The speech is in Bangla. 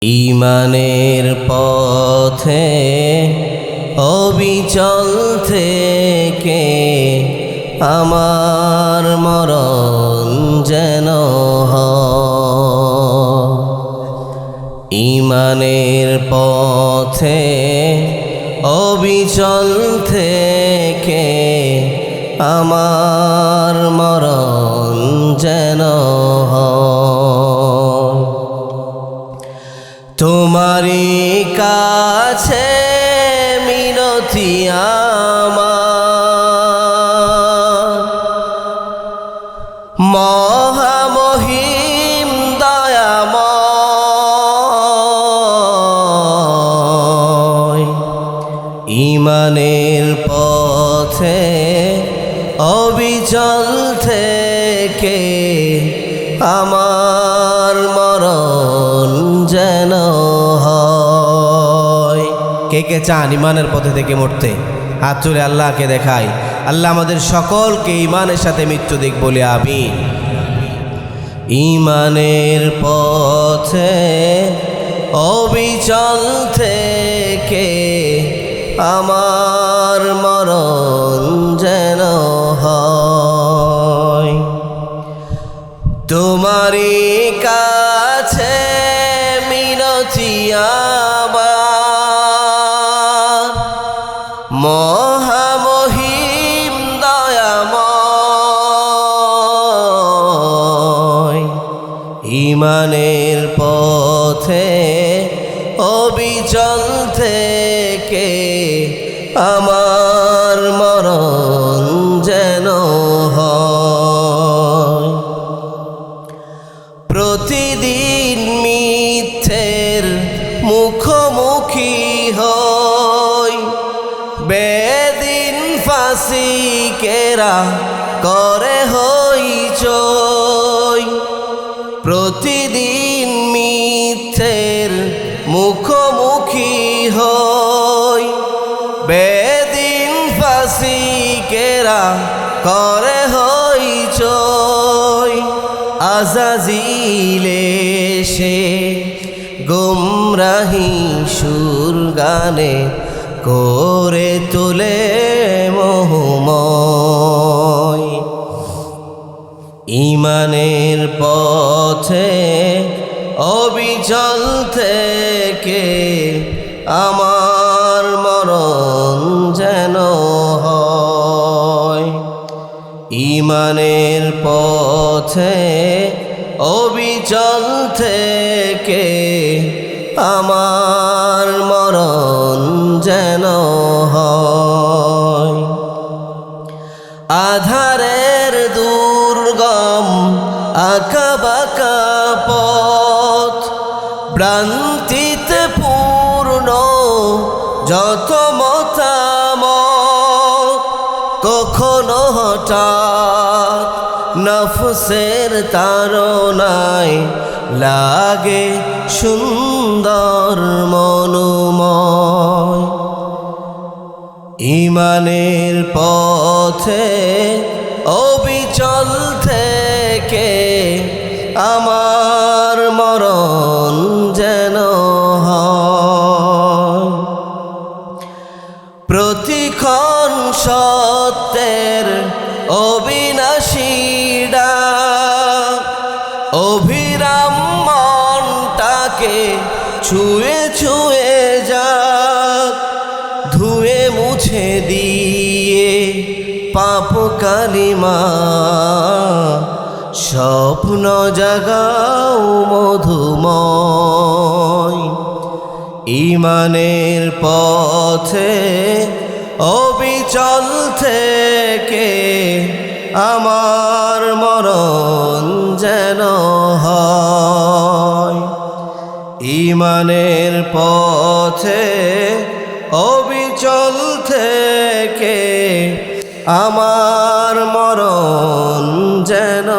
ঈমানের পথে অবিচল থেকে আমার মরণ যেন হয়। ঈমানের পথে অবিচল থেকে আমার মরণ যেন হয়। তোমারি কাছে মিনতি আমার, মহামহিম দয়াময়। ঈমানের পথে অবিচল থেকে আমার মরণ যেন হয়। কে কে চান ঈমানের পথে থেকে মরতে? হাত তুলে আল্লাহকে দেখাই। আল্লাহ আমাদের সকলকে ঈমানের সাথে মৃত্যু দিক বলে আমিন। ঈমানের পথে অবিচল থেকে আমার মরণ যেন হয়। তোমারি কাছে মিনতি আমার, মহামহিম দয়াময়। ঈমানের পথে অবিচল থেকে আমার মরণ যেন হয়। প্রতিদিন মিথ্যের মুখোমুখি হই, বেদিন ফাসিকেরা করে হইচই। প্রতিদিন মিথ্যের মুখোমুখি হই, বেদিন ফাসিকেরা করে হইচই। আজাজিল এসে গুমরাহি সুর গানে করে তোলে মোহময়। ঈমানের পথে অবিচল থেকে আমার মরণ যেন হয়। ঈমানের পথে অবিচল থেকে আমার মরণ যেন হয়। আধারের দুর্গম আঁকাবাঁকা পথ, ভ্রান্তিতে পূর্ণ যত মতামত, কখনো হঠাৎ নফসের তাড়নায় লাগে সুন্দর মনোময়। ঈমানের পথে অবিচল থেকে আমার মরণ যেন হয়। প্রতিক্ষণ সত্যের অবিনাশী ডাক, অবিরাম মনটাকে ছুঁয়ে ছুঁয়ে যাক। ধুয়ে মুছে দিয়ে পাপ কালিমা, স্বপ্ন জাগাও মধুময়। ঈমানের পথে অবিচল থেকে আমার মরণ যেন হয়। ঈমানের পথে অবিচল থেকে আমার মরণ যেন